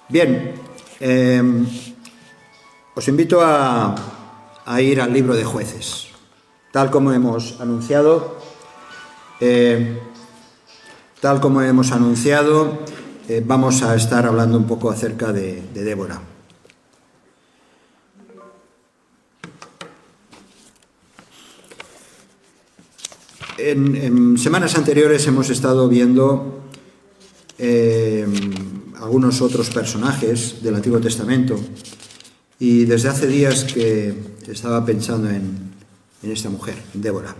Bien, os invito a ir al libro de Jueces. Tal como hemos anunciado, vamos a estar hablando un poco acerca de Débora. En semanas anteriores hemos estado viendo algunos otros personajes del Antiguo Testamento y desde hace días que estaba pensando en esta mujer, en Débora.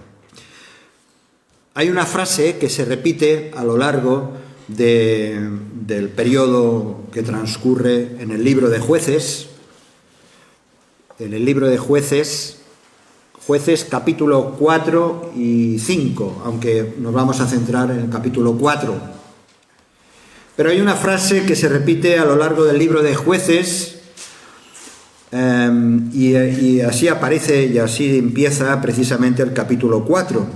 Hay una frase que se repite a lo largo del periodo que transcurre en el libro de Jueces. En el libro de Jueces capítulo 4 y 5, aunque nos vamos a centrar en el capítulo 4. Pero hay una frase que se repite a lo largo del libro de Jueces y así aparece y así empieza precisamente el capítulo 4.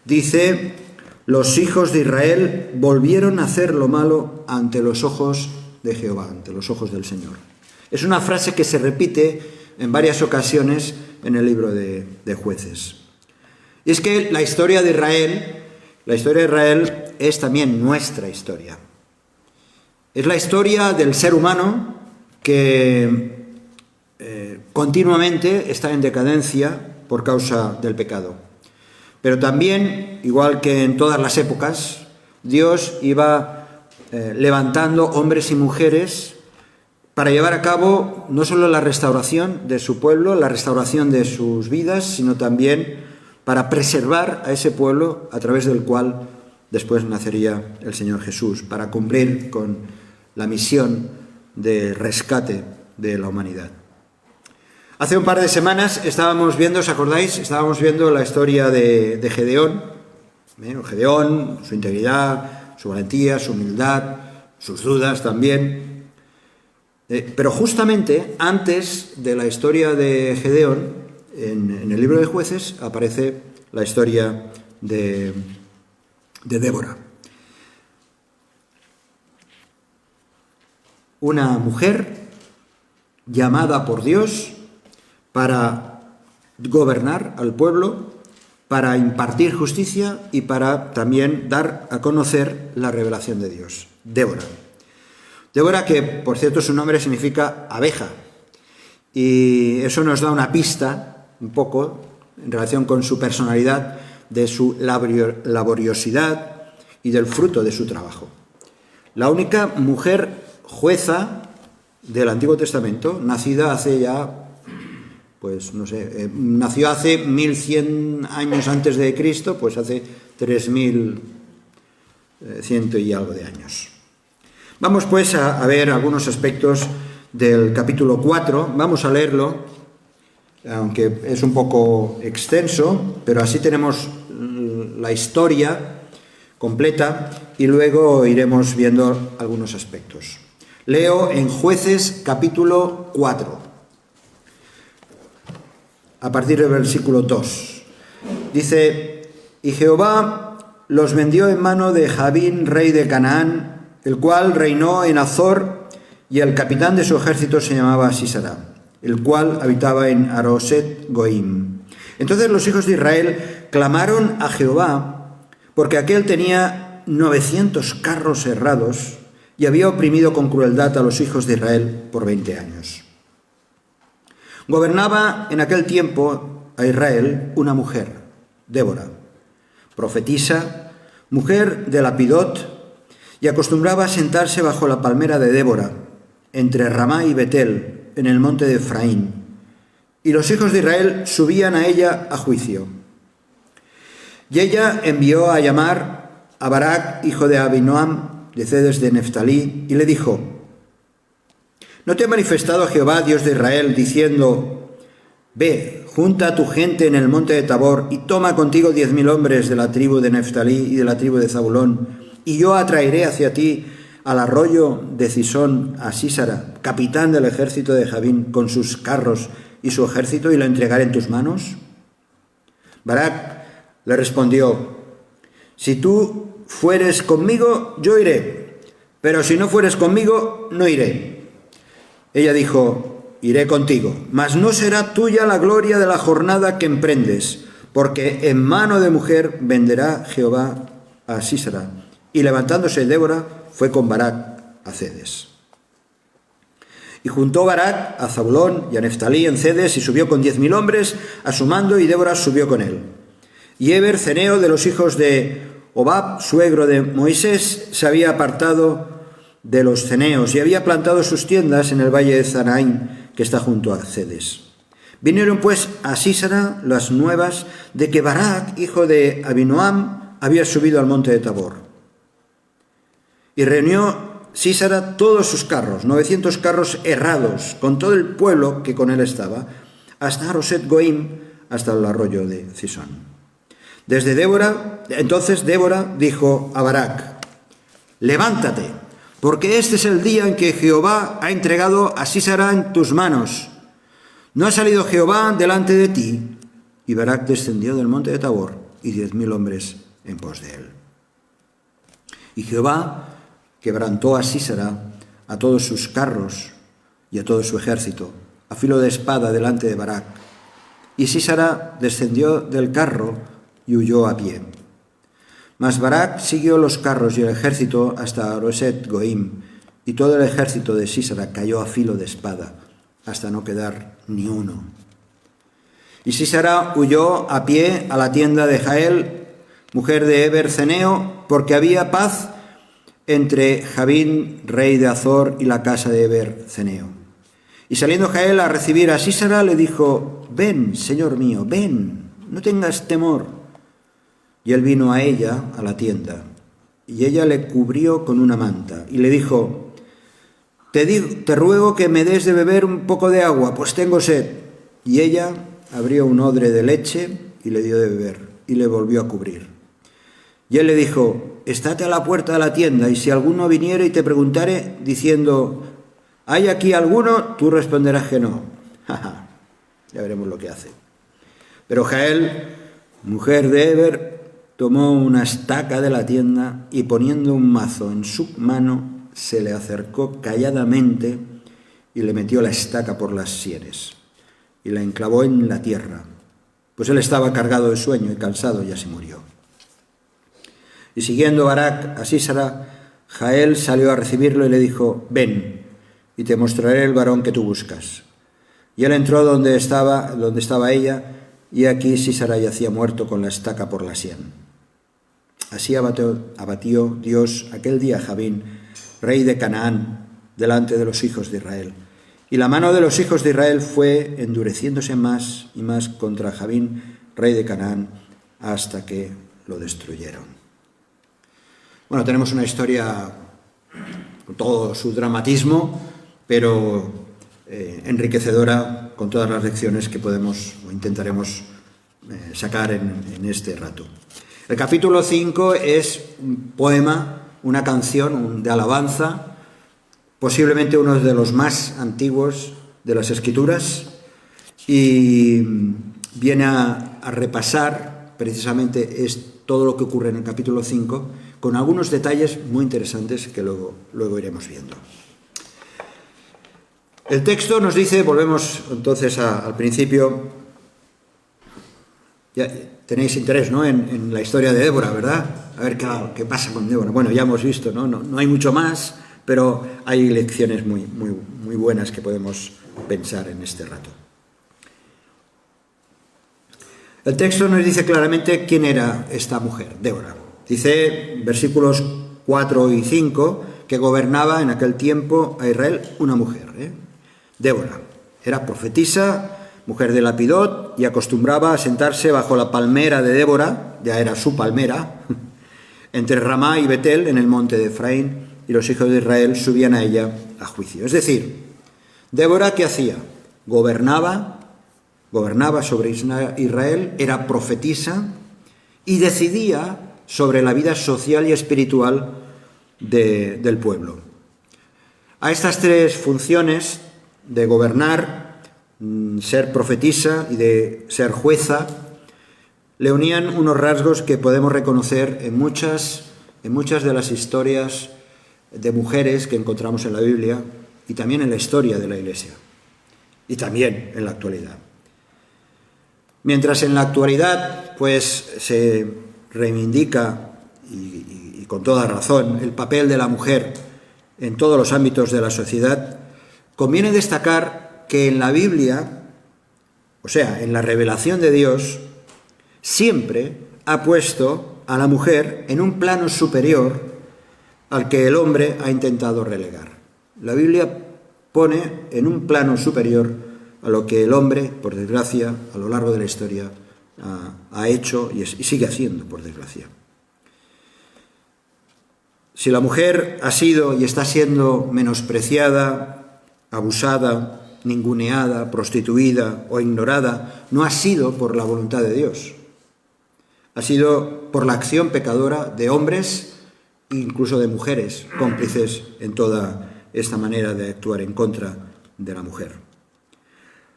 Dice: los hijos de Israel volvieron a hacer lo malo ante los ojos de Jehová, ante los ojos del Señor. Es una frase que se repite en varias ocasiones en el libro de Jueces. Y es que la historia de Israel es también nuestra historia. Es la historia del ser humano que continuamente está en decadencia por causa del pecado. Pero también, igual que en todas las épocas, Dios iba levantando hombres y mujeres para llevar a cabo no solo la restauración de su pueblo, la restauración de sus vidas, sino también para preservar a ese pueblo a través del cual después nacería el Señor Jesús, para cumplir con la misión de rescate de la humanidad. Hace un par de semanas estábamos viendo, ¿os acordáis? Estábamos viendo la historia de Gedeón. Gedeón, su integridad, su valentía, su humildad, sus dudas también. Pero justamente antes de la historia de Gedeón, en el libro de Jueces, aparece la historia de Débora. Una mujer llamada por Dios para gobernar al pueblo, para impartir justicia y para también dar a conocer la revelación de Dios. Débora. Débora, que por cierto su nombre significa abeja, y eso nos da una pista un poco en relación con su personalidad, de su laboriosidad y del fruto de su trabajo. La única mujer jueza del Antiguo Testamento, nacida hace ya, nació hace 1100 años antes de Cristo, pues hace 3100 y algo de años. Vamos pues a ver algunos aspectos del capítulo 4, vamos a leerlo, aunque es un poco extenso, pero así tenemos la historia completa y luego iremos viendo algunos aspectos. Leo en Jueces capítulo 4, a partir del versículo 2. Dice: y Jehová los vendió en mano de Jabín, rey de Canaán, el cual reinó en Azor, y el capitán de su ejército se llamaba Sísara, el cual habitaba en Aroset Goim. Entonces los hijos de Israel clamaron a Jehová, porque aquél tenía 900 carros herrados, y había oprimido con crueldad a los hijos de Israel por 20 años. Gobernaba en aquel tiempo a Israel una mujer, Débora, profetisa, mujer de Lapidot, y acostumbraba a sentarse bajo la palmera de Débora, entre Ramá y Betel, en el monte de Efraín, y los hijos de Israel subían a ella a juicio. Y ella envió a llamar a Barak, hijo de Abinoam, de Cedes de Neftalí, y le dijo: ¿no te ha manifestado Jehová, Dios de Israel, diciendo: ve, junta a tu gente en el monte de Tabor, y toma contigo 10,000 hombres de la tribu de Neftalí y de la tribu de Zabulón, y yo atraeré hacia ti al arroyo de Cisón a Sísara, capitán del ejército de Jabín, con sus carros y su ejército, y lo entregaré en tus manos? Barak le respondió: si tú fueres conmigo, yo iré, pero si no fueres conmigo, no iré. Ella dijo: iré contigo, mas no será tuya la gloria de la jornada que emprendes, porque en mano de mujer venderá Jehová a Sísara. Y levantándose Débora, fue con Barak a Cedes. Y juntó Barak a Zabulón y a Neftalí en Cedes, y subió con 10.000 hombres a su mando, y Débora subió con él. Y Heber, ceneo de los hijos de Hobab, suegro de Moisés, se había apartado de los ceneos y había plantado sus tiendas en el valle de Zanaim, que está junto a Cedes. Vinieron pues a Sísara las nuevas de que Barak, hijo de Abinoam, había subido al monte de Tabor. Y reunió Sísara todos sus carros, 900 carros herrados, con todo el pueblo que con él estaba, hasta Aroset Goim, hasta el arroyo de Cisón. Entonces Débora dijo a Barak: levántate, porque este es el día en que Jehová ha entregado a Sísara en tus manos. ¿No ha salido Jehová delante de ti? Y Barak descendió del monte de Tabor, y 10.000 hombres en pos de él. Y Jehová quebrantó a Sísara, a todos sus carros y a todo su ejército, a filo de espada delante de Barak. Y Sísara descendió del carro y huyó a pie. Mas Barak siguió los carros y el ejército hasta Aroset Goim, y todo el ejército de Sísara cayó a filo de espada, hasta no quedar ni uno. Y Sísara huyó a pie a la tienda de Jael, mujer de Heber ceneo, porque había paz entre Jabín, rey de Azor, y la casa de Heber ceneo. Y saliendo Jael a recibir a Sísara, le dijo: ven, señor mío, ven, no tengas temor. Y él vino a ella, a la tienda, y ella le cubrió con una manta, y le dijo: te ruego que me des de beber un poco de agua, pues tengo sed. Y ella abrió un odre de leche y le dio de beber, y le volvió a cubrir. Y él le dijo: estate a la puerta de la tienda, y si alguno viniere y te preguntare, diciendo: ¿hay aquí alguno?, tú responderás que no. Ya veremos lo que hace. Pero Jael, mujer de Heber, tomó una estaca de la tienda, y poniendo un mazo en su mano, se le acercó calladamente y le metió la estaca por las sienes, y la enclavó en la tierra, pues él estaba cargado de sueño y cansado, y así murió. Y siguiendo Barak a Sísara, Jael salió a recibirlo y le dijo: ven, y te mostraré el varón que tú buscas. Y él entró donde estaba ella, y aquí Sísara yacía muerto con la estaca por la sien. Así abatió Dios aquel día a Jabín, rey de Canaán, delante de los hijos de Israel. Y la mano de los hijos de Israel fue endureciéndose más y más contra Jabín, rey de Canaán, hasta que lo destruyeron. Bueno, tenemos una historia con todo su dramatismo, pero enriquecedora, con todas las lecciones que podemos o intentaremos sacar en este rato. El capítulo 5 es un poema, una canción de alabanza, posiblemente uno de los más antiguos de las Escrituras, y viene a repasar precisamente todo lo que ocurre en el capítulo 5, con algunos detalles muy interesantes que luego iremos viendo. El texto nos dice, volvemos entonces al principio, ya tenéis interés, ¿no?, en la historia de Débora, ¿verdad? A ver qué pasa con Débora. Bueno, ya hemos visto, no hay mucho más, pero hay lecciones muy, muy, muy buenas que podemos pensar en este rato. El texto nos dice claramente quién era esta mujer, Débora. Dice, versículos 4 y 5, que gobernaba en aquel tiempo a Israel una mujer, Débora. Era profetisa, mujer de Lapidot, y acostumbraba a sentarse bajo la palmera de Débora, ya era su palmera, entre Ramá y Betel, en el monte de Efraín, y los hijos de Israel subían a ella a juicio. Es decir, Débora, ¿qué hacía? Gobernaba sobre Israel, era profetisa y decidía sobre la vida social y espiritual del pueblo. A estas tres funciones de gobernar, ser profetisa y de ser jueza, le unían unos rasgos que podemos reconocer en muchas de las historias de mujeres que encontramos en la Biblia y también en la historia de la Iglesia y también en la actualidad. Mientras en la actualidad pues se reivindica y con toda razón el papel de la mujer en todos los ámbitos de la sociedad, conviene destacar que en la Biblia, o sea, en la revelación de Dios, siempre ha puesto a la mujer en un plano superior al que el hombre ha intentado relegar. La Biblia pone en un plano superior a lo que el hombre, por desgracia, a lo largo de la historia ha hecho y sigue haciendo, por desgracia. Si la mujer ha sido y está siendo menospreciada, abusada, ninguneada, prostituida o ignorada, no ha sido por la voluntad de Dios. Ha sido por la acción pecadora de hombres, incluso de mujeres, cómplices en toda esta manera de actuar en contra de la mujer.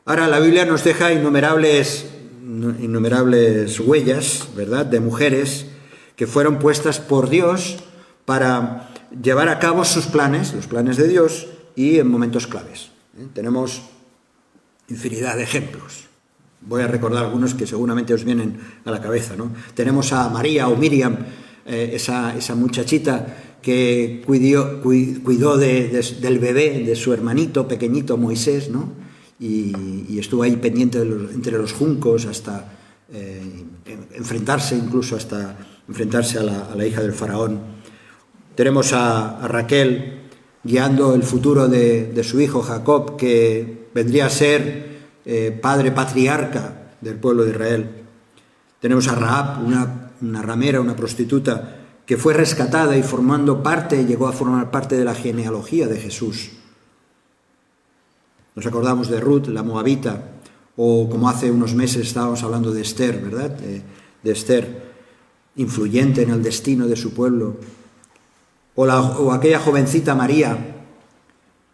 Ahora, la Biblia nos deja innumerables huellas, ¿verdad?, de mujeres que fueron puestas por Dios para llevar a cabo sus planes, los planes de Dios, y en momentos claves. Tenemos infinidad de ejemplos. Voy a recordar algunos que seguramente os vienen a la cabeza, ¿no? Tenemos a María o Miriam, esa muchachita que cuidó del bebé, de su hermanito pequeñito Moisés, ¿no? Y estuvo ahí pendiente entre los juncos hasta enfrentarse a la hija del faraón. Tenemos a Raquel guiando el futuro de su hijo Jacob, que vendría a ser padre patriarca del pueblo de Israel. Tenemos a Rahab, una ramera, una prostituta, que fue rescatada y llegó a formar parte de la genealogía de Jesús. Nos acordamos de Ruth, la moabita, o como hace unos meses estábamos hablando de Esther, ¿verdad? De Esther, influyente en el destino de su pueblo. O aquella jovencita María,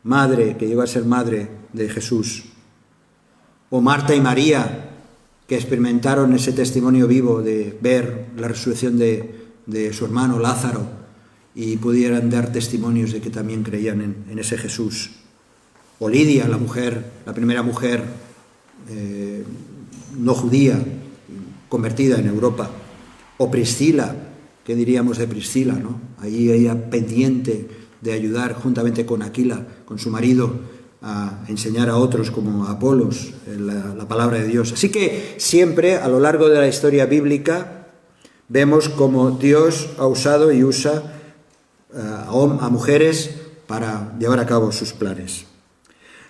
que llegó a ser madre de Jesús. O Marta y María, que experimentaron ese testimonio vivo de ver la resurrección de su hermano Lázaro y pudieran dar testimonios de que también creían en ese Jesús. O Lidia, la primera mujer no judía convertida en Europa. O Priscila, ¿qué diríamos de Priscila, no? Ahí ella pendiente de ayudar juntamente con Aquila, con su marido, a enseñar a otros como a Apolos la palabra de Dios. Así que siempre a lo largo de la historia bíblica vemos cómo Dios ha usado y usa a mujeres para llevar a cabo sus planes.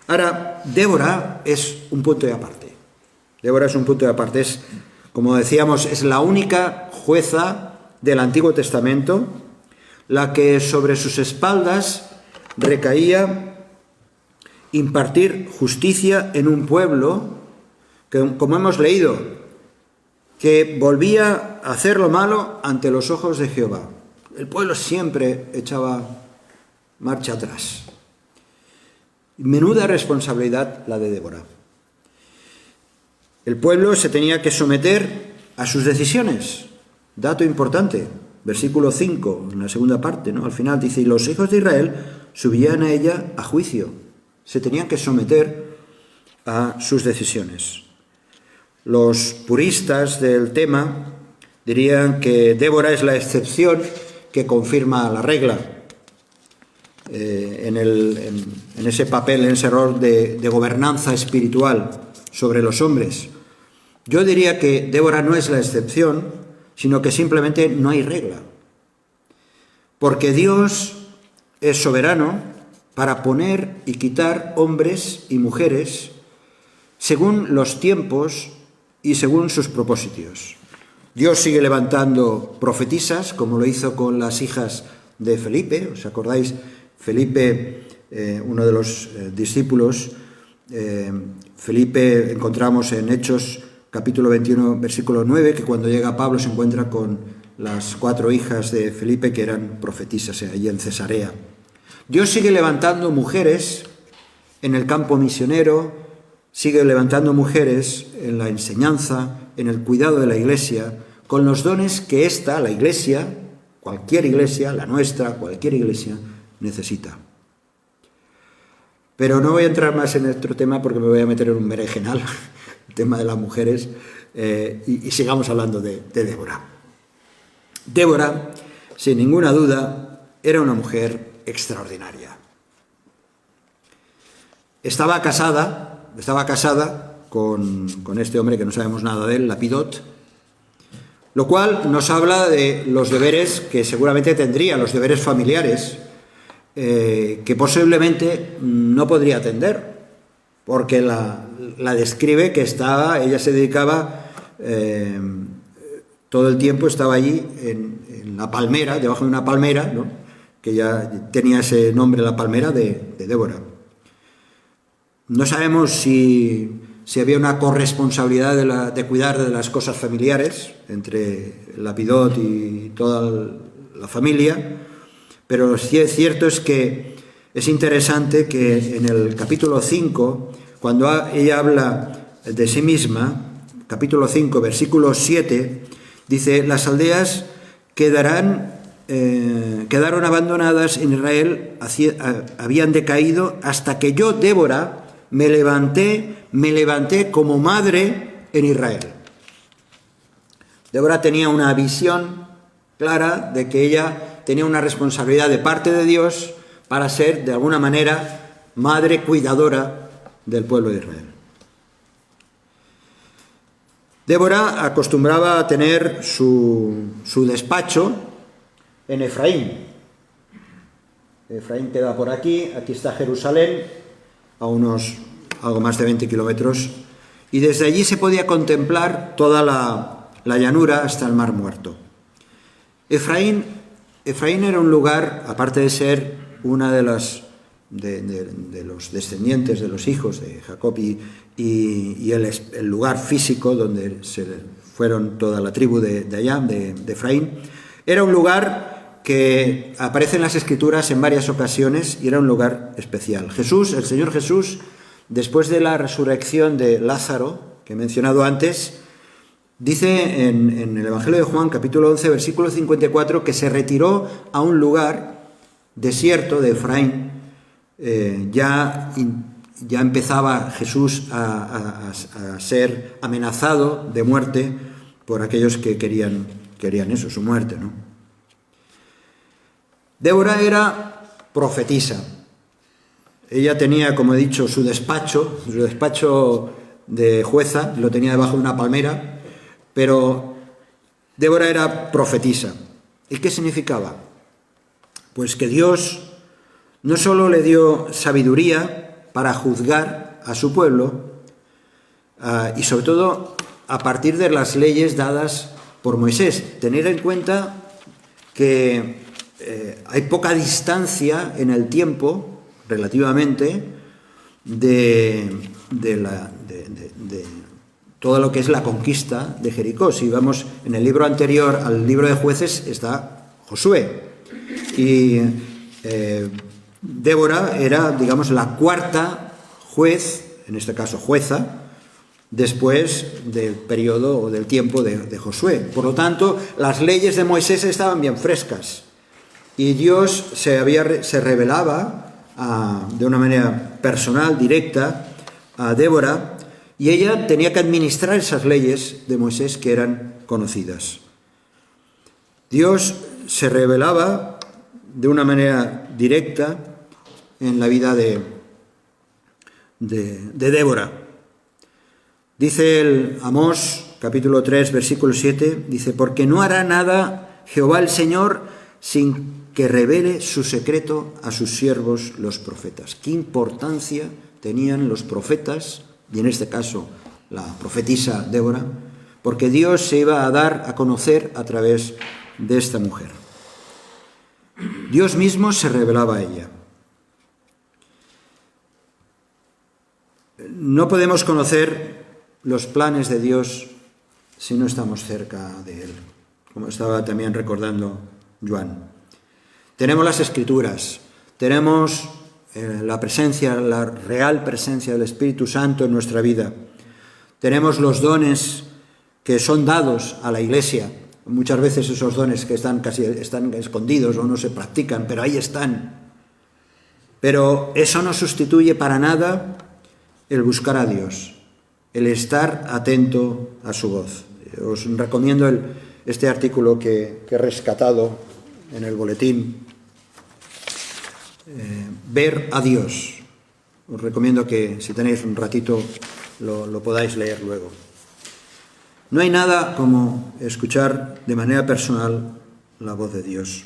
Ahora, Débora es un punto de aparte. Es, como decíamos, es la única jueza del Antiguo Testamento, la que sobre sus espaldas recaía impartir justicia en un pueblo que, como hemos leído, que volvía a hacer lo malo ante los ojos de Jehová. El pueblo siempre echaba marcha atrás. Menuda responsabilidad la de Débora. El pueblo se tenía que someter a sus decisiones. Dato importante, versículo 5, en la segunda parte, ¿no? Al final dice, y los hijos de Israel subían a ella a juicio. Se tenían que someter a sus decisiones. Los puristas del tema dirían que Débora es la excepción que confirma la regla. En ese papel, en ese rol de gobernanza espiritual sobre los hombres. Yo diría que Débora no es la excepción, sino que simplemente no hay regla. Porque Dios es soberano para poner y quitar hombres y mujeres según los tiempos y según sus propósitos. Dios sigue levantando profetisas, como lo hizo con las hijas de Felipe. ¿Os acordáis? Felipe, uno de los discípulos, Felipe encontramos en Hechos capítulo 21, versículo 9, que cuando llega Pablo se encuentra con las 4 hijas de Felipe que eran profetisas allí en Cesarea. Dios sigue levantando mujeres en el campo misionero, sigue levantando mujeres en la enseñanza, en el cuidado de la iglesia, con los dones que la iglesia, cualquier iglesia, la nuestra, cualquier iglesia, necesita. Pero no voy a entrar más en otro tema porque me voy a meter en un berenjenal, el tema de las mujeres, y sigamos hablando de Débora. Débora, sin ninguna duda, era una mujer extraordinaria. Estaba casada con este hombre que no sabemos nada de él, Lapidot, lo cual nos habla de los deberes que seguramente tendría, los deberes familiares, que posiblemente no podría atender, porque la describe que ella se dedicaba, todo el tiempo estaba allí en la palmera, debajo de una palmera, ¿no?, que ya tenía ese nombre, la palmera de Débora. No sabemos si había una corresponsabilidad de cuidar de las cosas familiares entre Lapidot y toda la familia, pero lo cierto es que es interesante que en el capítulo 5, cuando ella habla de sí misma, capítulo 5, versículo 7, dice: las aldeas quedaron abandonadas en Israel, habían decaído, hasta que yo, Débora, me levanté como madre en Israel. Débora tenía una visión clara de que ella tenía una responsabilidad de parte de Dios para ser, de alguna manera, madre cuidadora del pueblo de Israel. Débora acostumbraba a tener su despacho en Efraín. Efraín queda por aquí está Jerusalén, a algo más de 20 kilómetros, y desde allí se podía contemplar toda la llanura hasta el Mar Muerto. Efraín era un lugar, aparte de ser una de los descendientes de los hijos de Jacob y el lugar físico donde se fueron toda la tribu de allá, de Efraín, era un lugar que aparece en las Escrituras en varias ocasiones y era un lugar especial. El Señor Jesús, después de la resurrección de Lázaro, que he mencionado antes, dice en el Evangelio de Juan, capítulo 11, versículo 54, que se retiró a un lugar desierto de Efraín. Ya empezaba Jesús a ser amenazado de muerte por aquellos que querían eso, su muerte, ¿no? Débora era profetisa. Ella tenía, como he dicho, su despacho de jueza, lo tenía debajo de una palmera, pero Débora era profetisa. ¿Y qué significaba? Pues que Dios no solo le dio sabiduría para juzgar a su pueblo, y sobre todo a partir de las leyes dadas por Moisés. Tener en cuenta que hay poca distancia en el tiempo, relativamente, de todo lo que es la conquista de Jericó. Si vamos en el libro anterior al libro de Jueces, está Josué. Y Débora era, digamos, la cuarta juez, en este caso jueza, después del periodo o del tiempo de Josué. Por lo tanto, las leyes de Moisés estaban bien frescas y Dios se revelaba de una manera personal, directa, a Débora, y ella tenía que administrar esas leyes de Moisés que eran conocidas. Dios se revelaba de una manera directa en la vida de Débora. Dice el Amós, capítulo 3, versículo 7, dice: porque no hará nada Jehová el Señor sin que revele su secreto a sus siervos los profetas. ¿Qué importancia tenían los profetas, y en este caso la profetisa Débora? Porque Dios se iba a dar a conocer a través de esta mujer. Dios mismo se revelaba a ella. No podemos conocer los planes de Dios si no estamos cerca de Él, como estaba también recordando Joan. Tenemos las Escrituras, tenemos la real presencia del Espíritu Santo en nuestra vida. Tenemos los dones que son dados a la Iglesia. Muchas veces esos dones que están escondidos o no se practican, pero ahí están. Pero eso no sustituye para nada el buscar a Dios, el estar atento a su voz. Os recomiendo este artículo que he rescatado en el boletín, Ver a Dios. Os recomiendo que, si tenéis un ratito, lo podáis leer luego. No hay nada como escuchar de manera personal la voz de Dios.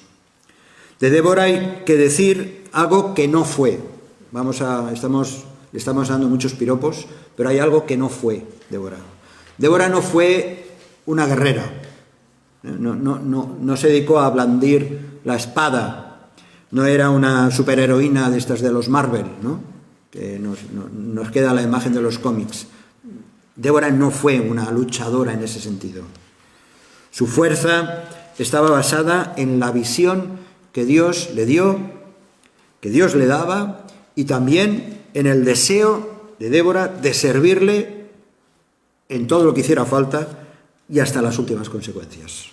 De Débora hay que decir algo que no fue. Le estamos dando muchos piropos, pero hay algo que no fue Débora. Débora no fue una guerrera. No se dedicó a blandir la espada. No era una superheroína de estas de los Marvel, ¿no? Que nos queda la imagen de los cómics. Débora no fue una luchadora en ese sentido. Su fuerza estaba basada en la visión que Dios le dio, que Dios le daba, y también en el deseo de Débora de servirle en todo lo que hiciera falta y hasta las últimas consecuencias.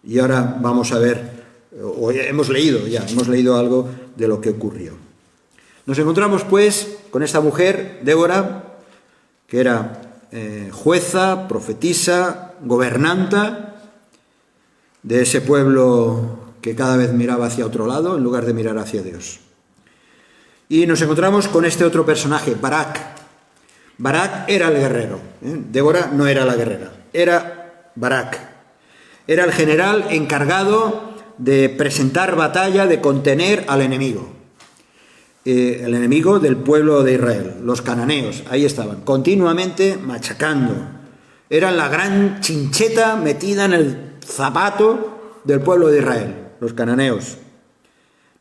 Y ahora vamos a ver, hemos leído algo de lo que ocurrió. Nos encontramos pues con esta mujer, Débora, que era jueza, profetisa, gobernanta de ese pueblo que cada vez miraba hacia otro lado en lugar de mirar hacia Dios. Y nos encontramos con este otro personaje, Barak. Barak era el guerrero, Débora no era la guerrera, era Barak. Era el general encargado de presentar batalla, de contener al enemigo. El enemigo del pueblo de Israel, los cananeos, ahí estaban, continuamente machacando. Eran la gran chincheta metida en el zapato del pueblo de Israel, los cananeos.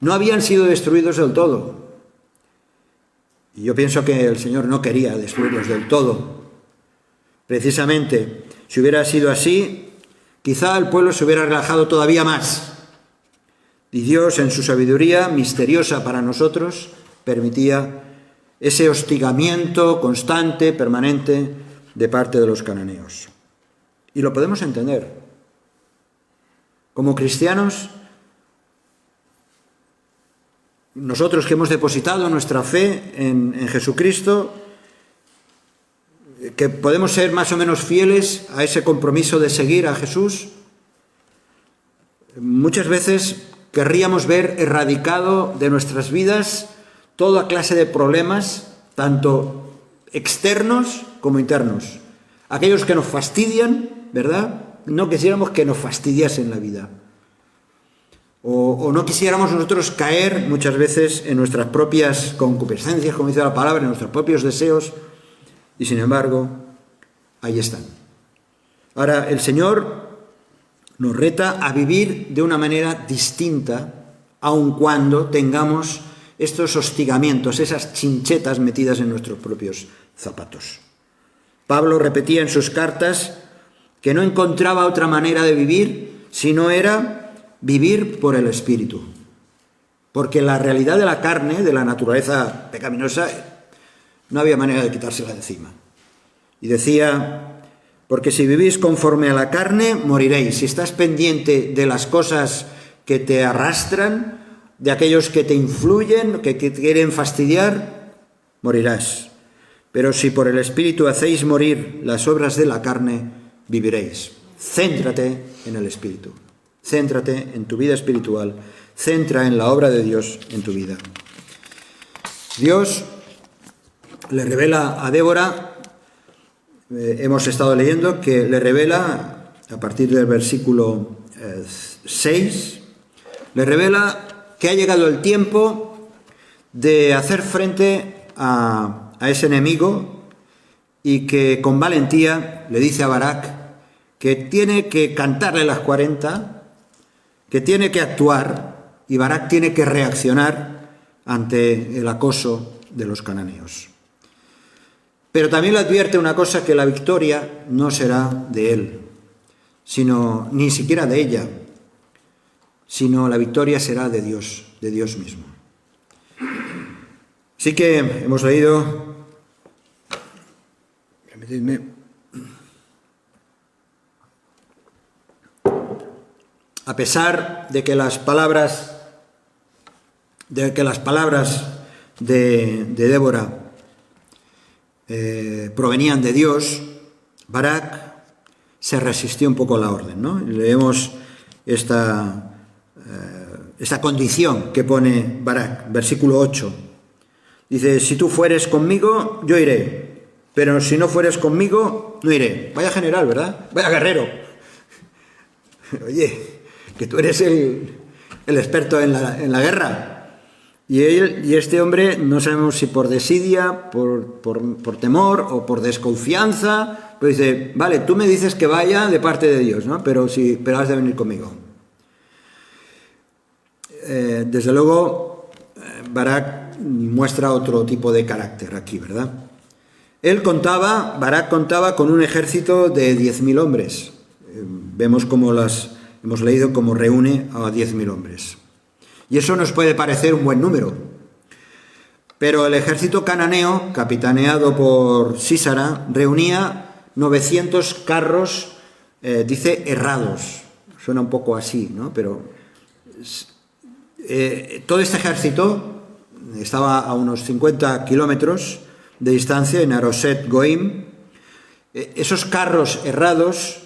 No habían sido destruidos del todo. Y yo pienso que el Señor no quería destruirlos del todo. Precisamente, si hubiera sido así, quizá el pueblo se hubiera relajado todavía más. Y Dios, en su sabiduría misteriosa para nosotros, permitía ese hostigamiento constante, permanente, de parte de los cananeos. Y lo podemos entender. Como cristianos, nosotros que hemos depositado nuestra fe en Jesucristo, que podemos ser más o menos fieles a ese compromiso de seguir a Jesús, muchas veces querríamos ver erradicado de nuestras vidas toda clase de problemas, tanto externos como internos. Aquellos que nos fastidian, ¿verdad? No quisiéramos que nos fastidiasen la vida. O no quisiéramos nosotros caer muchas veces en nuestras propias concupiscencias, como dice la palabra, en nuestros propios deseos, y sin embargo, ahí están. Ahora, el Señor nos reta a vivir de una manera distinta, aun cuando tengamos estos hostigamientos, esas chinchetas metidas en nuestros propios zapatos. Pablo repetía en sus cartas que no encontraba otra manera de vivir si no era vivir por el Espíritu. Porque la realidad de la carne, de la naturaleza pecaminosa, no había manera de quitársela de encima. Y decía, porque si vivís conforme a la carne, moriréis. Si estás pendiente de las cosas que te arrastran, de aquellos que te influyen, que te quieren fastidiar, morirás. Pero si por el Espíritu hacéis morir las obras de la carne, viviréis. Céntrate en el Espíritu. Céntrate en tu vida espiritual. Centra en la obra de Dios en tu vida. Dios le revela a Débora, hemos estado leyendo, que le revela, a partir del versículo 6, le revela que ha llegado el tiempo de hacer frente a ese enemigo y que con valentía le dice a Barak que tiene que cantarle las 40, que tiene que actuar, y Barak tiene que reaccionar ante el acoso de los cananeos. Pero también le advierte una cosa, que la victoria no será de él, sino ni siquiera de ella, sino la victoria será de Dios mismo. Así que hemos leído, permitidme, a pesar de que las palabras de que las palabras de Débora provenían de Dios, Barak se resistió un poco a la orden, ¿no? Leemos esta condición que pone Barak, versículo 8. Dice, si tú fueres conmigo, yo iré, pero si no fueres conmigo, no iré. Vaya general, ¿verdad? Vaya guerrero. Oye, que tú eres el experto en la guerra. Y este hombre, no sabemos si por desidia, por temor o por desconfianza, pero dice, vale, tú me dices que vaya de parte de Dios, ¿no? Pero has de venir conmigo. Desde luego, Barak muestra otro tipo de carácter aquí, ¿verdad? Barak contaba con un ejército de 10.000 hombres. Vemos hemos leído cómo reúne a 10.000 hombres. Y eso nos puede parecer un buen número. Pero el ejército cananeo, capitaneado por Sísara, reunía 900 carros, dice, errados. Suena un poco así, ¿no? Pero todo este ejército estaba a unos 50 kilómetros de distancia en Aroset Goim. Esos carros errados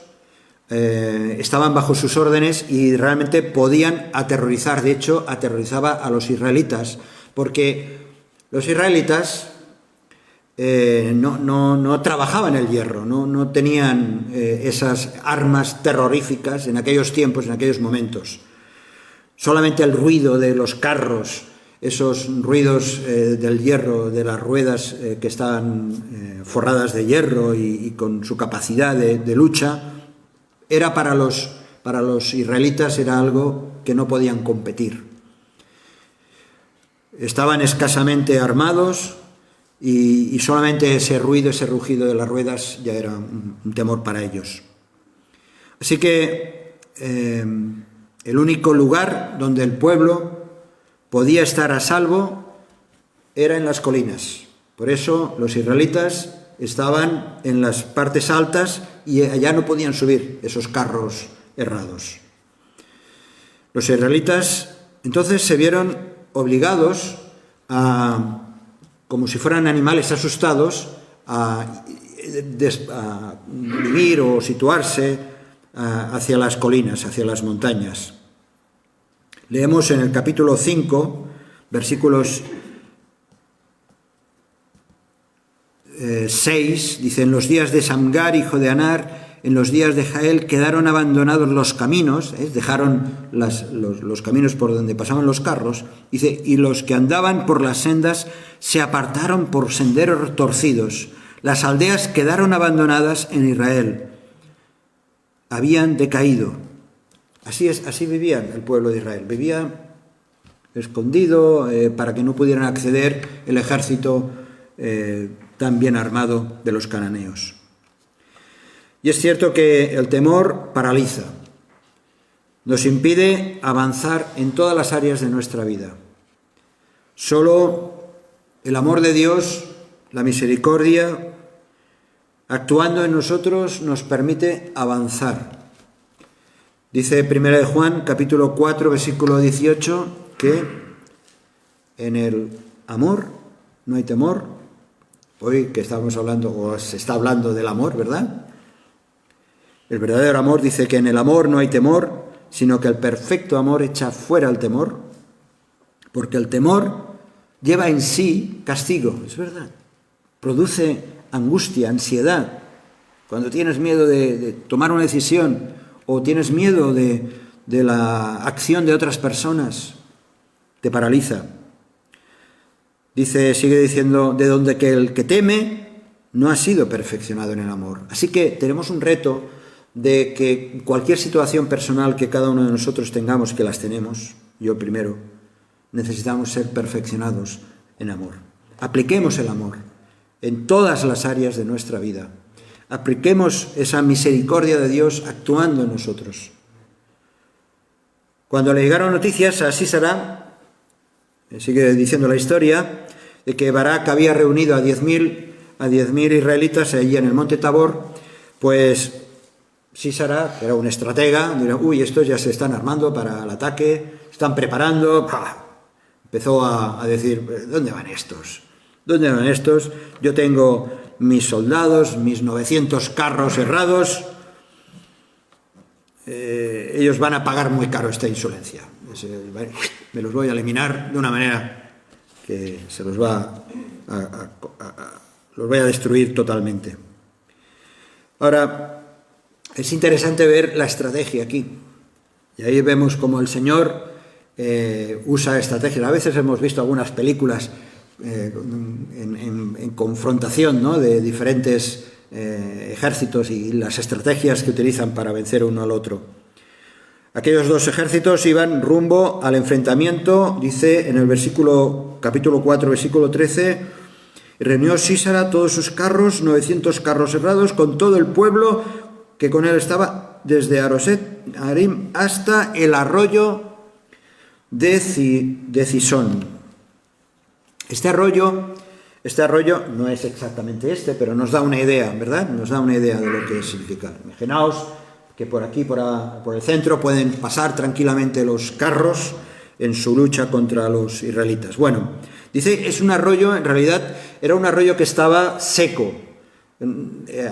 estaban bajo sus órdenes y realmente podían aterrorizar. De hecho, aterrorizaba a los israelitas, porque los israelitas no trabajaban el hierro, no tenían esas armas terroríficas en aquellos tiempos, en aquellos momentos. Solamente el ruido de los carros, esos ruidos del hierro, de las ruedas que estaban forradas de hierro y con su capacidad de lucha, era para los israelitas era algo que no podían competir. Estaban escasamente armados y solamente ese ruido, ese rugido de las ruedas ya era un temor para ellos. Así que el único lugar donde el pueblo podía estar a salvo era en las colinas. Por eso los israelitas estaban en las partes altas y allá no podían subir esos carros errados. Los israelitas entonces se vieron obligados como si fueran animales asustados, a vivir o situarse hacia las colinas, hacia las montañas. Leemos en el capítulo 5, versículos 6, dice, en los días de Samgar, hijo de Anar, en los días de Jael, quedaron abandonados los caminos, dejaron los caminos por donde pasaban los carros, dice, y los que andaban por las sendas se apartaron por senderos torcidos. Las aldeas quedaron abandonadas en Israel. Habían decaído. Así vivían el pueblo de Israel. Vivía escondido para que no pudieran acceder el ejército tan bien armado de los cananeos. Y es cierto que el temor paraliza, nos impide avanzar en todas las áreas de nuestra vida. Solo el amor de Dios, la misericordia, actuando en nosotros, nos permite avanzar. Dice 1 de Juan, capítulo 4, versículo 18, que en el amor no hay temor. Hoy que estamos hablando, o se está hablando del amor, ¿verdad? El verdadero amor dice que en el amor no hay temor, sino que el perfecto amor echa fuera el temor, porque el temor lleva en sí castigo, es verdad. Produce angustia, ansiedad. Cuando tienes miedo de tomar una decisión o tienes miedo de la acción de otras personas, te paraliza. Sigue diciendo, de donde que el que teme no ha sido perfeccionado en el amor. Así que tenemos un reto de que cualquier situación personal que cada uno de nosotros tengamos, que las tenemos, yo primero, necesitamos ser perfeccionados en amor. Apliquemos el amor en todas las áreas de nuestra vida. Apliquemos esa misericordia de Dios actuando en nosotros. Cuando le llegaron noticias a Sísara, sigue diciendo la historia, de que Barak había reunido a 10.000 israelitas allí en el monte Tabor, pues Sísara, que era un estratega, dirá, estos ya se están armando para el ataque, están preparando, Empezó a decir, ¿dónde van estos? ¿Dónde van estos? Yo tengo mis soldados, mis 900 carros herrados. Ellos van a pagar muy caro esta insolencia. Me los voy a eliminar de una manera que se los va los voy a destruir totalmente. Ahora, es interesante ver la estrategia aquí. Y ahí vemos cómo el Señor usa estrategias. A veces hemos visto algunas películas en confrontación, ¿no?, de diferentes ejércitos y las estrategias que utilizan para vencer uno al otro. Aquellos dos ejércitos iban rumbo al enfrentamiento, dice en el capítulo 4, versículo 13, y reunió Sísara todos sus carros, 900 carros herrados, con todo el pueblo que con él estaba, desde Aroset Arim hasta el arroyo de Cisón. Este arroyo no es exactamente pero nos da una idea, ¿verdad? Nos da una idea de lo que significa. Imaginaos que por aquí, por el centro, pueden pasar tranquilamente los carros en su lucha contra los israelitas. Bueno, dice, es un arroyo, en realidad era un arroyo que estaba seco.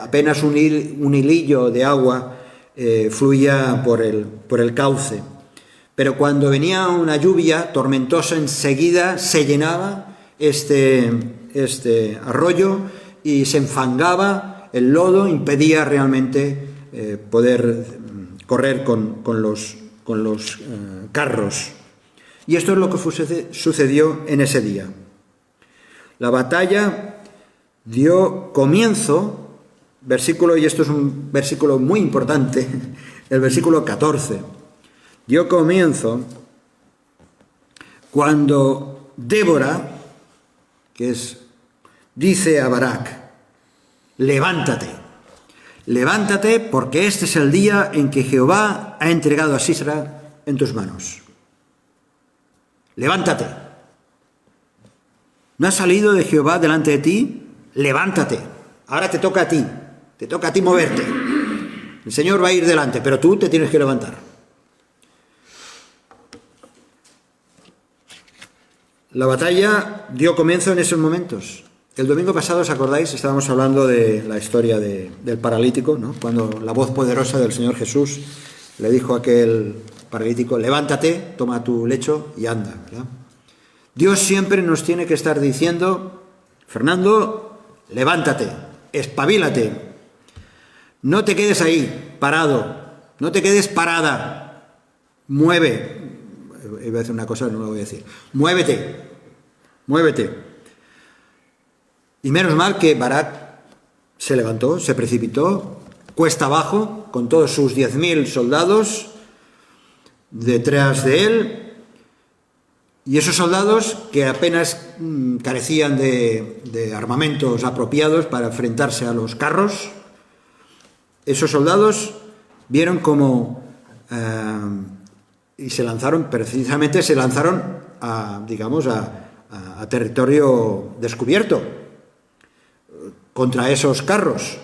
Apenas un hilillo de agua fluía por el cauce. Pero cuando venía una lluvia tormentosa, enseguida se llenaba este arroyo y se enfangaba el lodo, impedía realmente poder correr con los carros. Y esto es lo que sucedió en ese día. La batalla dio comienzo, y esto es un versículo muy importante, el versículo 14, dio comienzo cuando Débora, dice a Barak, levántate porque este es el día en que Jehová ha entregado a Sísara en tus manos. Levántate. ¿No ha salido de Jehová delante de ti? Levántate. Ahora te toca a ti moverte. El Señor va a ir delante, pero tú te tienes que levantar. La batalla dio comienzo en esos momentos. El domingo pasado, ¿os acordáis? Estábamos hablando de la historia del paralítico, ¿no? Cuando la voz poderosa del Señor Jesús le dijo a aquel paralítico, levántate, toma tu lecho y anda, ¿verdad? Dios siempre nos tiene que estar diciendo, Fernando, levántate, espabilate, no te quedes ahí, parado, no te quedes parada, mueve, iba a decir una cosa, no lo voy a decir, muévete. Y menos mal que Barak se levantó, se precipitó, cuesta abajo, con todos sus 10.000 soldados detrás de él, y esos soldados que apenas carecían de armamentos apropiados para enfrentarse a los carros, esos soldados vieron como y se lanzaron a territorio descubierto contra esos carros,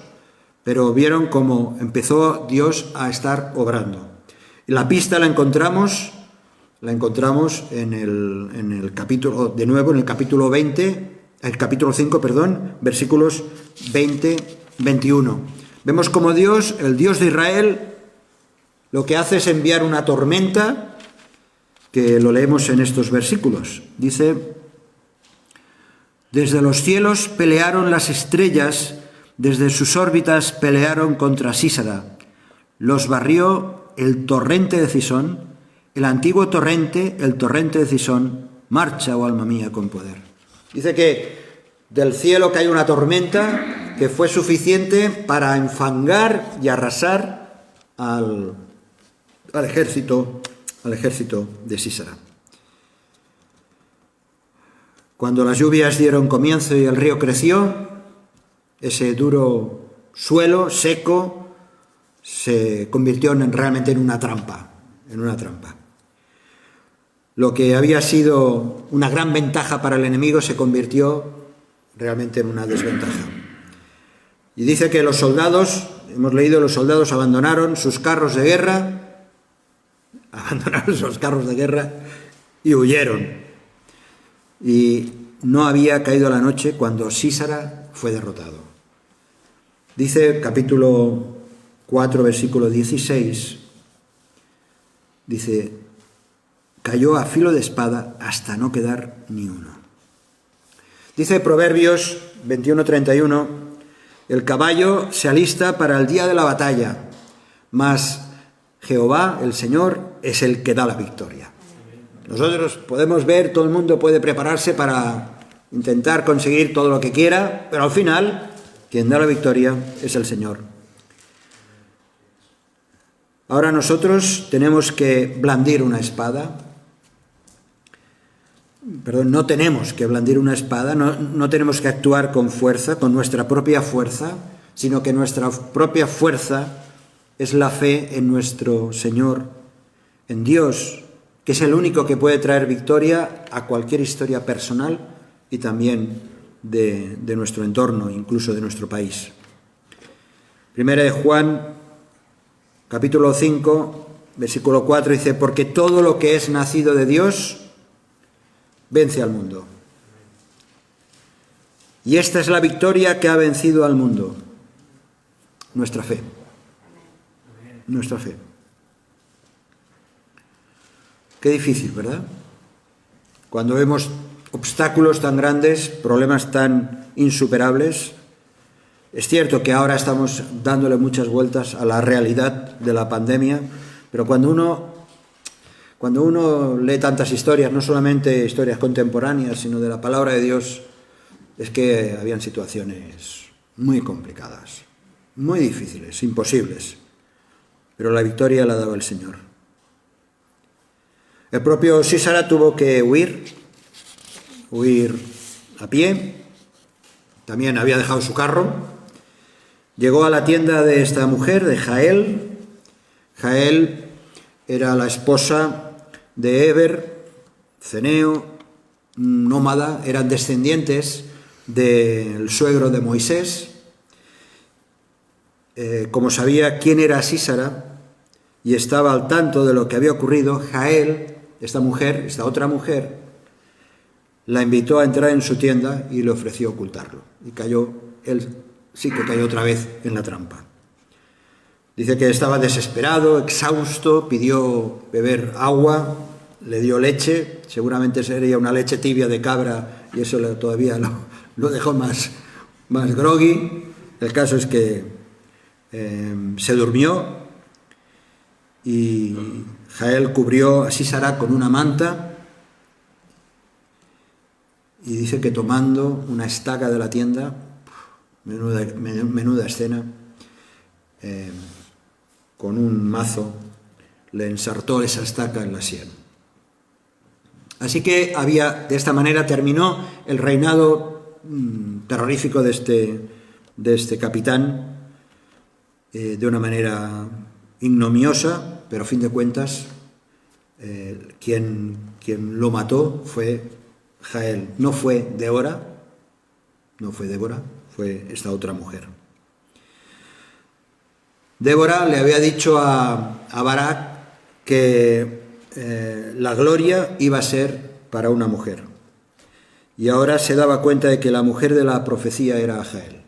pero vieron cómo empezó Dios a estar obrando. La pista la encontramos en el capítulo, de nuevo en el capítulo 5, versículos 20-21. Vemos cómo Dios, el Dios de Israel, lo que hace es enviar una tormenta, que lo leemos en estos versículos. Dice, desde los cielos pelearon las estrellas, desde sus órbitas pelearon contra Sísara. Los barrió el torrente de Cisón, el antiguo torrente, el torrente de Cisón, marcha, oh alma mía, con poder. Dice que del cielo cae una tormenta que fue suficiente para enfangar y arrasar al ejército de Sísara. Cuando las lluvias dieron comienzo y el río creció, ese duro suelo seco se convirtió realmente en una trampa. Lo que había sido una gran ventaja para el enemigo se convirtió realmente en una desventaja. Y dice que los soldados, hemos leído, los soldados abandonaron sus carros de guerra y huyeron. y no había caído la noche cuando Sísara fue derrotado. Dice capítulo 4, versículo 16, dice, cayó a filo de espada hasta no quedar ni uno. Dice Proverbios 21:31, el caballo se alista para el día de la batalla, mas Jehová, el Señor, es el que da la victoria. Nosotros podemos ver, todo el mundo puede prepararse para intentar conseguir todo lo que quiera, pero al final, quien da la victoria es el Señor. Ahora nosotros tenemos que blandir una espada. No tenemos que blandir una espada, no tenemos que actuar con fuerza, con nuestra propia fuerza, sino que nuestra propia fuerza es la fe en nuestro Señor, en Dios, que es el único que puede traer victoria a cualquier historia personal y también de nuestro entorno, incluso de nuestro país. Primera de Juan, capítulo 5, versículo 4, dice, porque todo lo que es nacido de Dios vence al mundo. Y esta es la victoria que ha vencido al mundo, nuestra fe. Nuestra fe. Qué difícil, ¿verdad? Cuando vemos obstáculos tan grandes, problemas tan insuperables. Es cierto que ahora estamos dándole muchas vueltas a la realidad de la pandemia, pero cuando uno lee tantas historias, no solamente historias contemporáneas, sino de la palabra de Dios, es que habían situaciones muy complicadas, muy difíciles, imposibles. Pero la victoria la ha dado el Señor. El propio Sísara tuvo que huir a pie. También había dejado su carro. Llegó a la tienda de esta mujer, de Jael. Jael era la esposa de Eber, ceneo, nómada, eran descendientes del suegro de Moisés. Como sabía quién era Sísara y estaba al tanto de lo que había ocurrido, Jael, esta otra mujer, la invitó a entrar en su tienda y le ofreció ocultarlo. Y él sí que cayó otra vez en la trampa. Dice que estaba desesperado, exhausto, pidió beber agua, le dio leche, seguramente sería una leche tibia de cabra y eso todavía lo dejó más groggy. El caso es que se durmió y Jael cubrió a Sísara con una manta y dice que tomando una estaca de la tienda, menuda escena, con un mazo le ensartó esa estaca en la sien. Así que de esta manera terminó el reinado terrorífico de este capitán, de una manera ignominiosa, pero a fin de cuentas quien lo mató fue Jael. No fue Débora, fue esta otra mujer. Débora le había dicho a Barak que la gloria iba a ser para una mujer. Y ahora se daba cuenta de que la mujer de la profecía era Jael.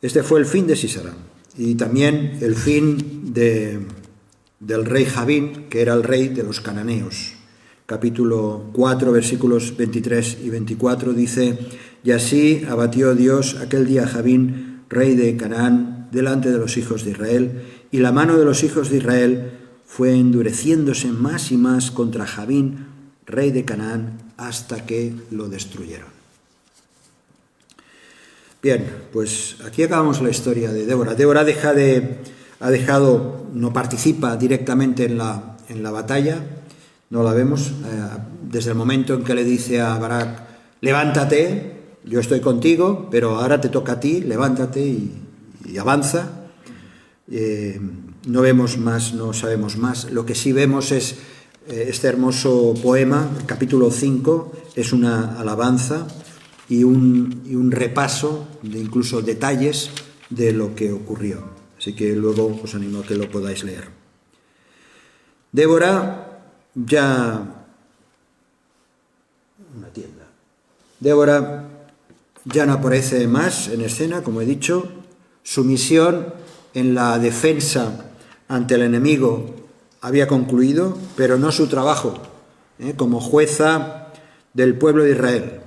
Este fue el fin de Sísara y también el fin del rey Jabín, que era el rey de los cananeos. Capítulo 4, versículos 23 y 24 dice, y así abatió Dios aquel día a Jabín, rey de Canaán, delante de los hijos de Israel, y la mano de los hijos de Israel fue endureciéndose más y más contra Jabín, rey de Canaán, hasta que lo destruyeron. Bien, pues aquí acabamos la historia de Débora. Débora no participa directamente en la batalla, no la vemos, desde el momento en que le dice a Barak, levántate, yo estoy contigo, pero ahora te toca a ti, levántate y avanza. No vemos más, no sabemos más. Lo que sí vemos es este hermoso poema, el capítulo 5, es una alabanza y un repaso de incluso detalles de lo que ocurrió. Así que luego os animo a que lo podáis leer. Débora ya una tienda. Débora ya no aparece más en escena, como he dicho. Su misión en la defensa ante el enemigo había concluido, pero no su trabajo como jueza del pueblo de Israel.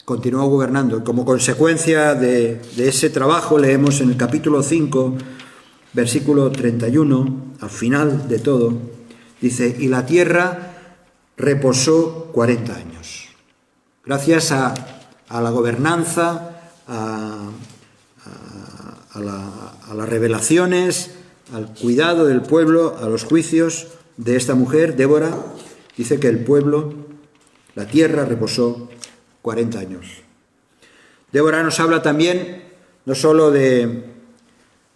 Continuó gobernando. Como consecuencia de ese trabajo, leemos en el capítulo 5, versículo 31, al final de todo, dice: y la tierra reposó 40 años. Gracias a la gobernanza, a las revelaciones, al cuidado del pueblo, a los juicios de esta mujer, Débora, dice que el pueblo, la tierra reposó 40 años. Débora nos habla también, no solo de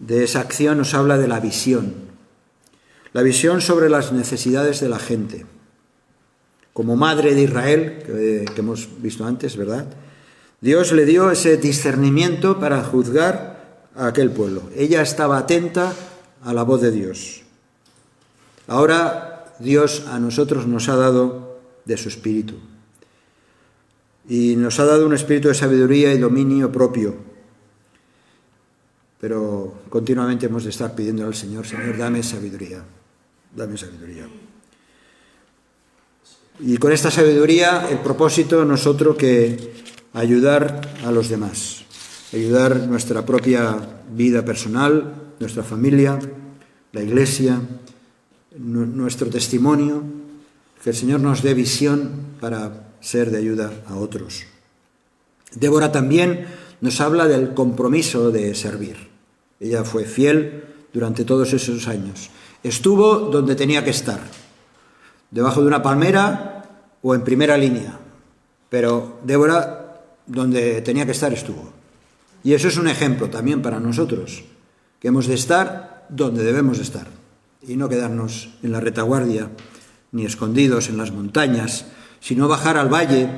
esa acción, nos habla de la visión sobre las necesidades de la gente. Como madre de Israel, que hemos visto antes, ¿verdad? Dios le dio ese discernimiento para juzgar a aquel pueblo. Ella estaba atenta a la voz de Dios. Ahora Dios a nosotros nos ha dado de su espíritu. Y nos ha dado un espíritu de sabiduría y dominio propio. Pero continuamente hemos de estar pidiendo al Señor: Señor, dame sabiduría, dame sabiduría. Y con esta sabiduría el propósito no es otro que ayudar a los demás, ayudar nuestra propia vida personal, nuestra familia, la iglesia, nuestro testimonio, que el Señor nos dé visión para ser de ayuda a otros. Débora también nos habla del compromiso de servir. Ella fue fiel durante todos esos años. Estuvo donde tenía que estar, debajo de una palmera o en primera línea, pero Débora donde tenía que estar estuvo. Y eso es un ejemplo también para nosotros, que hemos de estar donde debemos estar y no quedarnos en la retaguardia ni escondidos en las montañas, sino bajar al valle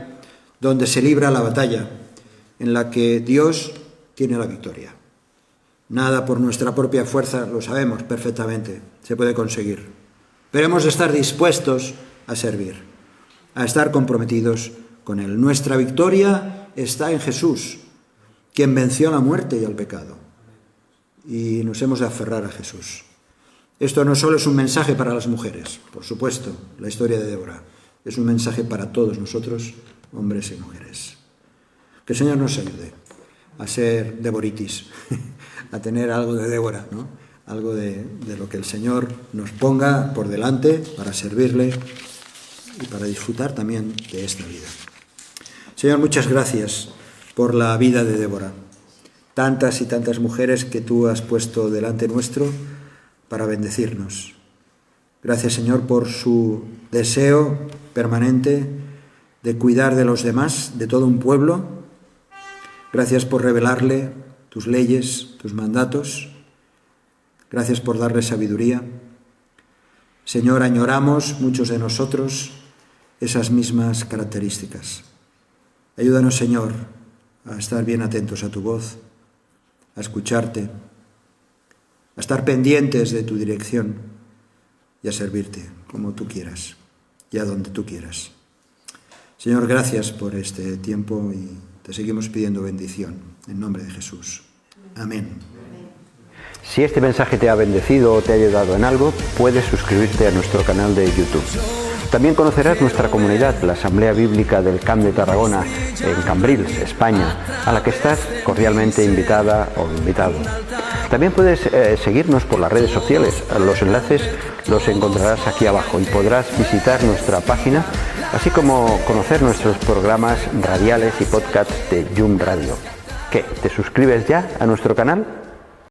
donde se libra la batalla, en la que Dios tiene la victoria. Nada por nuestra propia fuerza, lo sabemos perfectamente, se puede conseguir. Pero hemos de estar dispuestos a servir, a estar comprometidos con Él. Nuestra victoria está en Jesús, quien venció la muerte y el pecado. Y nos hemos de aferrar a Jesús. Esto no solo es un mensaje para las mujeres, por supuesto, la historia de Débora. Es un mensaje para todos nosotros, hombres y mujeres. Que el Señor nos ayude a ser Deboritis, a tener algo de Débora, ¿no? Algo de lo que el Señor nos ponga por delante para servirle y para disfrutar también de esta vida. Señor, muchas gracias por la vida de Débora. Tantas y tantas mujeres que tú has puesto delante nuestro para bendecirnos. Gracias, Señor, por su deseo permanente de cuidar de los demás, de todo un pueblo. Gracias por revelarle tus leyes, tus mandatos. Gracias por darle sabiduría. Señor, añoramos muchos de nosotros esas mismas características. Ayúdanos, Señor, a estar bien atentos a tu voz, a escucharte, a estar pendientes de tu dirección y a servirte como tú quieras y a donde tú quieras. Señor, gracias por este tiempo y te seguimos pidiendo bendición en nombre de Jesús. Amén. Si este mensaje te ha bendecido o te ha ayudado en algo, puedes suscribirte a nuestro canal de YouTube. También conocerás nuestra comunidad, la Asamblea Bíblica del Camp de Tarragona, en Cambrils, España, a la que estás cordialmente invitada o invitado. También puedes seguirnos por las redes sociales. Los enlaces los encontrarás aquí abajo y podrás visitar nuestra página, así como conocer nuestros programas radiales y podcasts de Yum Radio. ¿Qué? ¿Te suscribes ya a nuestro canal?